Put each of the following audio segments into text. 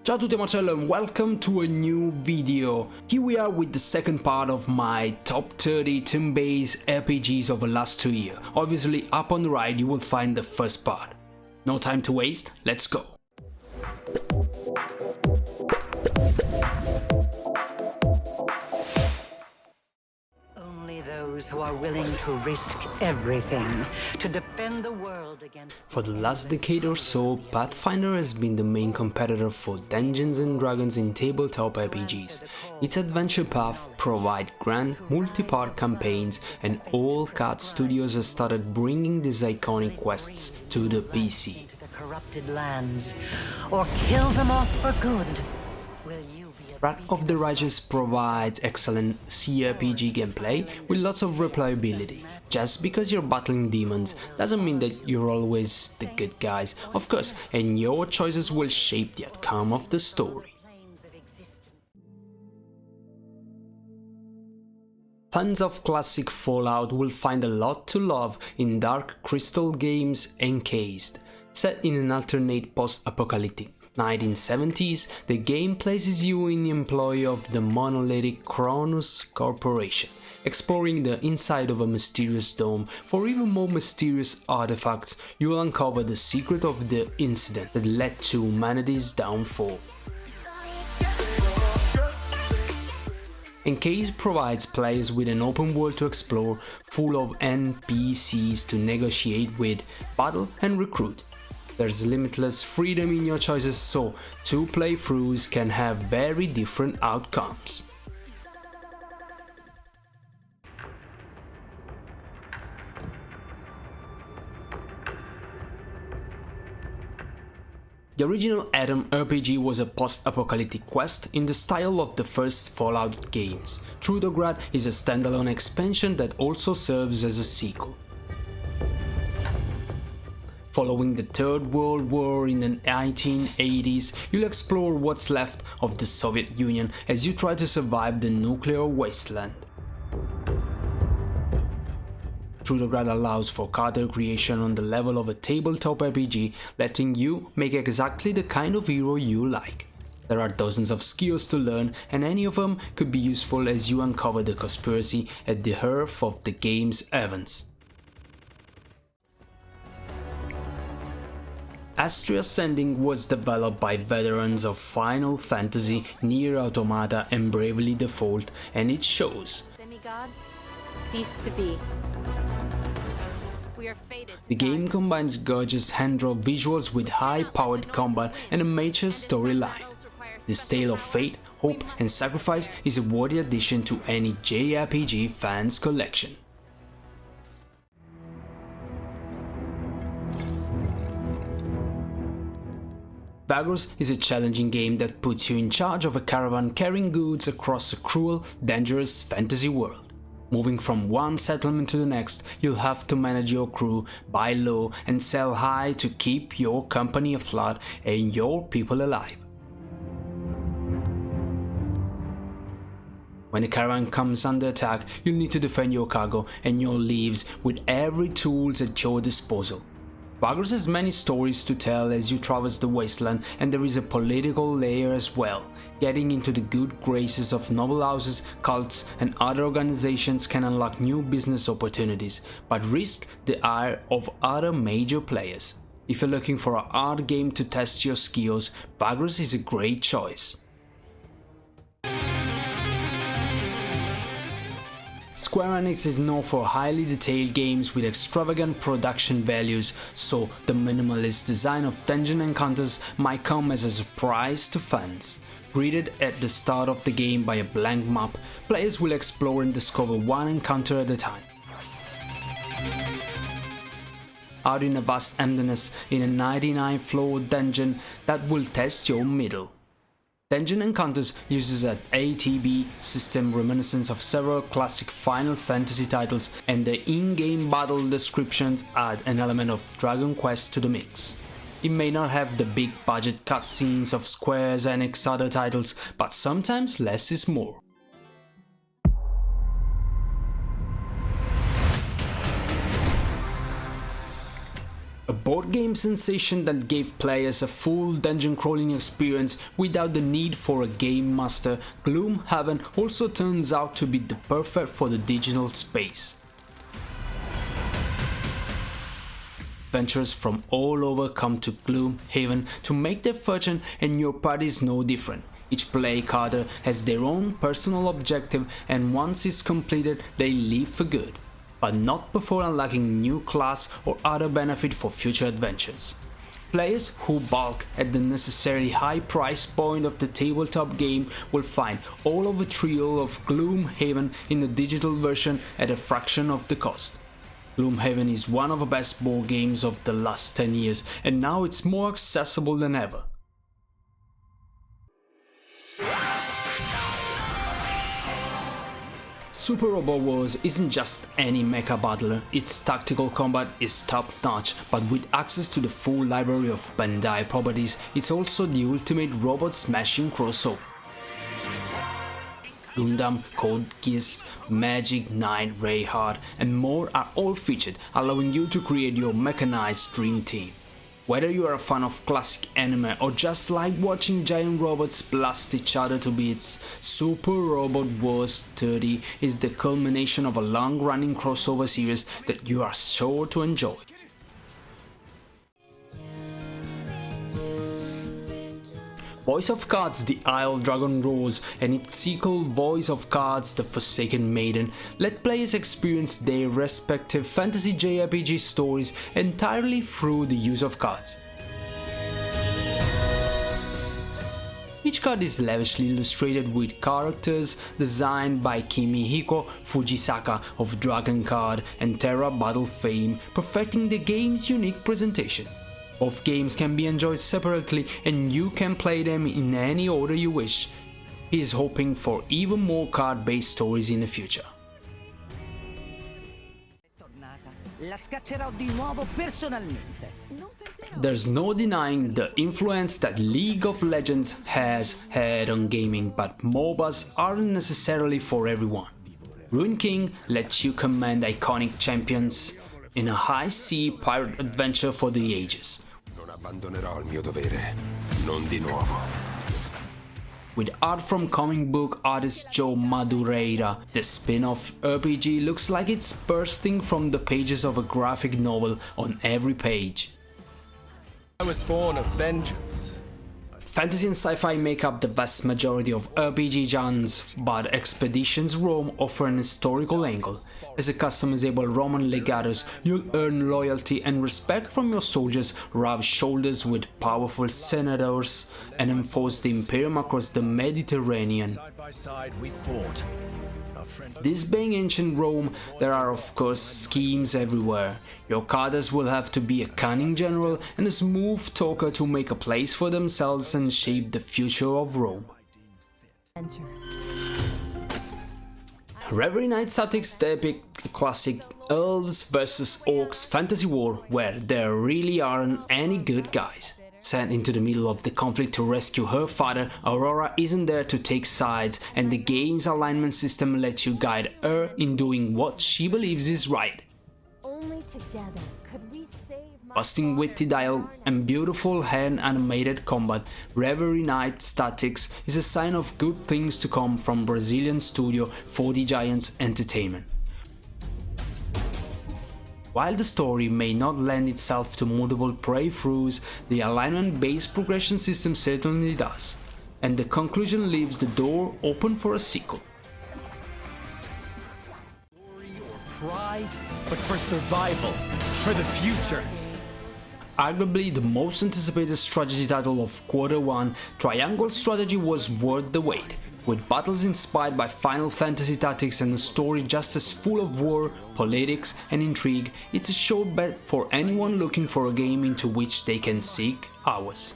Ciao a tutti Marcello and welcome to a new video. Here we are with the second part of my top 30 turn-based RPGs of the last 2 years. Obviously up on the right you will find the first part. No time to waste, let's go. Those who are willing to risk everything to defend the world against... For the last decade or so, Pathfinder has been the main competitor for Dungeons & Dragons in tabletop RPGs. Its adventure path provide grand multi-part campaigns, and all CAD studios have started bringing these iconic quests to the PC. ...to the corrupted lands, or kill them off for good. Will you be Wrath of the Righteous provides excellent CRPG gameplay with lots of replayability. Just because you're battling demons doesn't mean that you're always the good guys, of course, and your choices will shape the outcome of the story. Fans of classic Fallout will find a lot to love in Dark Crystal Games' Encased. Set in an alternate post-apocalyptic 1970s, the game places you in the employ of the monolithic Cronus Corporation, exploring the inside of a mysterious dome. For even more mysterious artifacts, you will uncover the secret of the incident that led to humanity's downfall. Encased provides players with an open world to explore, full of NPCs to negotiate with, battle and recruit. There's limitless freedom in your choices, so two playthroughs can have very different outcomes. The original Atom RPG was a post-apocalyptic quest in the style of the first Fallout games. Trudograd is a standalone expansion that also serves as a sequel. Following the Third World War in the 1980s, you'll explore what's left of the Soviet Union as you try to survive the nuclear wasteland. Trudograd allows for character creation on the level of a tabletop RPG, letting you make exactly the kind of hero you like. There are dozens of skills to learn, and any of them could be useful as you uncover the conspiracy at the heart of the game's events. Astria Ascending was developed by veterans of Final Fantasy, Nier Automata and Bravely Default, and it shows. Demigods cease to be. We are fated. The game combines gorgeous hand-drawn visuals with high-powered combat and a mature storyline. This tale of fate, hope and sacrifice is a worthy addition to any JRPG fan's collection. Vagrus is a challenging game that puts you in charge of a caravan carrying goods across a cruel, dangerous fantasy world. Moving from one settlement to the next, you'll have to manage your crew, buy low and sell high to keep your company afloat and your people alive. When the caravan comes under attack, you'll need to defend your cargo and your lives with every tool at your disposal. Vagrus has many stories to tell as you traverse the wasteland, and there is a political layer as well. Getting into the good graces of noble houses, cults and other organizations can unlock new business opportunities, but risk the ire of other major players. If you're looking for a hard game to test your skills, Vagrus is a great choice. Square Enix is known for highly detailed games with extravagant production values, so the minimalist design of dungeon encounters might come as a surprise to fans. Greeted at the start of the game by a blank map, players will explore and discover one encounter at a time. Out in a vast emptiness in a 99-floor dungeon that will test your mettle. Dungeon Encounters uses an ATB system reminiscent of several classic Final Fantasy titles, and the in-game battle descriptions add an element of Dragon Quest to the mix. It may not have the big budget cutscenes of Square Enix other titles, but sometimes less is more. board game sensation that gave players a full dungeon crawling experience without the need for a game master, Gloomhaven also turns out to be the perfect for the digital space. Adventurers from all over come to Gloomhaven to make their fortune, and your party is no different. Each play card has their own personal objective, and once it's completed they leave for good, but not before unlocking new class or other benefit for future adventures. Players who balk at the necessarily high price point of the tabletop game will find all of the trio of Gloomhaven in the digital version at a fraction of the cost. Gloomhaven is one of the best board games of the last 10 years, and now it's more accessible than ever. Super Robot Wars isn't just any mecha battler, its tactical combat is top notch, but with access to the full library of Bandai properties, it's also the ultimate robot smashing crossover. Gundam, Code Geass, Magic Knight, Rayhard and more are all featured, allowing you to create your mechanized dream team. Whether you are a fan of classic anime or just like watching giant robots blast each other to bits, Super Robot Wars 30 is the culmination of a long-running crossover series that you are sure to enjoy. Voice of Cards The Isle Dragon Rose and its sequel Voice of Cards The Forsaken Maiden let players experience their respective fantasy JRPG stories entirely through the use of cards. Each card is lavishly illustrated with characters designed by Kimihiko Fujisaka of Dragon Card and Terra Battle fame, perfecting the game's unique presentation. Both games can be enjoyed separately and you can play them in any order you wish. He is hoping for even more card-based stories in the future. There's no denying the influence that League of Legends has had on gaming, but MOBAs aren't necessarily for everyone. Rune King lets you command iconic champions in a high-sea pirate adventure for the ages. Abbandonerò il mio dovere, non di nuovo. With art from comic book artist Joe Madureira, the spin-off RPG looks like it's bursting from the pages of a graphic novel on every page. I was born of vengeance. Fantasy and sci-fi make up the vast majority of RPG genres, but Expeditions Rome offer an historical angle. As a customizable Roman legatus, you'll earn loyalty and respect from your soldiers, rub shoulders with powerful senators, and enforce the Imperium across the Mediterranean. Side by side we fought. This being ancient Rome, there are of course schemes everywhere. Your carders will have to be a cunning general and a smooth talker to make a place for themselves and shape the future of Rome. Reverie Night Statics, the epic classic elves vs orcs fantasy war where there really aren't any good guys. Sent into the middle of the conflict to rescue her father, Aurora isn't there to take sides, and the game's alignment system lets you guide her in doing what she believes is right. Only together could we save my Busting witty dialogue and beautiful hand-animated combat, Reverie Night Statics is a sign of good things to come from Brazilian studio 40 Giants Entertainment. While the story may not lend itself to multiple playthroughs, the alignment-based progression system certainly does, and the conclusion leaves the door open for a sequel. Glory or pride, but for survival, for the future. Arguably the most anticipated strategy title of Q1, Triangle Strategy was worth the wait. With battles inspired by Final Fantasy tactics and a story just as full of war, politics and intrigue, it's a sure bet for anyone looking for a game into which they can sink hours.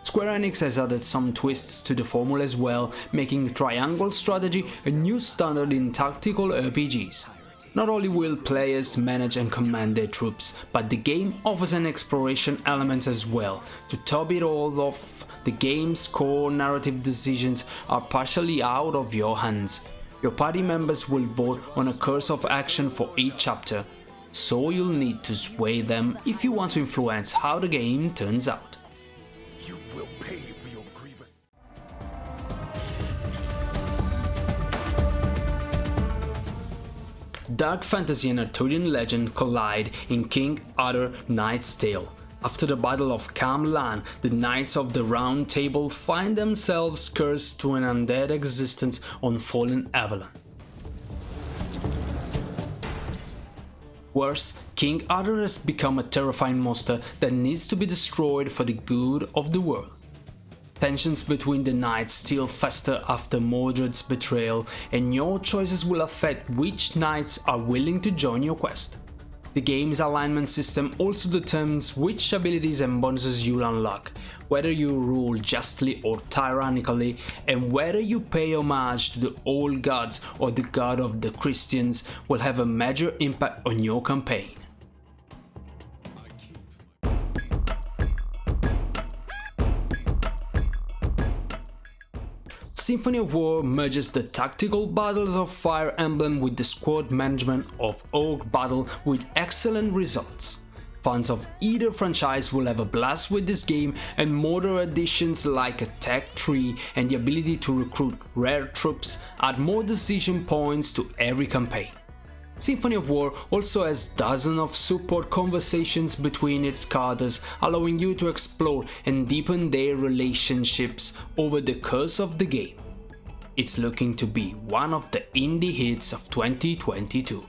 Square Enix has added some twists to the formula as well, making Triangle Strategy a new standard in tactical RPGs. Not only will players manage and command their troops, but the game offers an exploration element as well. To top it all off, the game's core narrative decisions are partially out of your hands. Your party members will vote on a course of action for each chapter, so you'll need to sway them if you want to influence how the game turns out. You will pay for your grievous. Dark fantasy and Arthurian legend collide in King Arthur Knight's Tale. After the Battle of Cam Lan, the Knights of the Round Table find themselves cursed to an undead existence on fallen Avalon. Worse, King Arthur has become a terrifying monster that needs to be destroyed for the good of the world. Tensions between the knights still fester after Mordred's betrayal, and your choices will affect which knights are willing to join your quest. The game's alignment system also determines which abilities and bonuses you'll unlock, whether you rule justly or tyrannically, and whether you pay homage to the old gods or the god of the Christians will have a major impact on your campaign. Symphony of War merges the tactical battles of Fire Emblem with the squad management of Orc Battle with excellent results. Fans of either franchise will have a blast with this game, and modern additions like a tech tree and the ability to recruit rare troops add more decision points to every campaign. Symphony of War also has dozens of support conversations between its characters, allowing you to explore and deepen their relationships over the course of the game. It's looking to be one of the indie hits of 2022.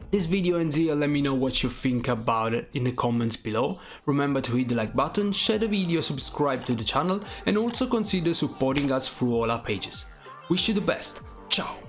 This video ends here. Let me know what you think about it in the comments below. Remember to hit the like button, share the video, subscribe to the channel, and also consider supporting us through all our pages. Wish you the best. Ciao!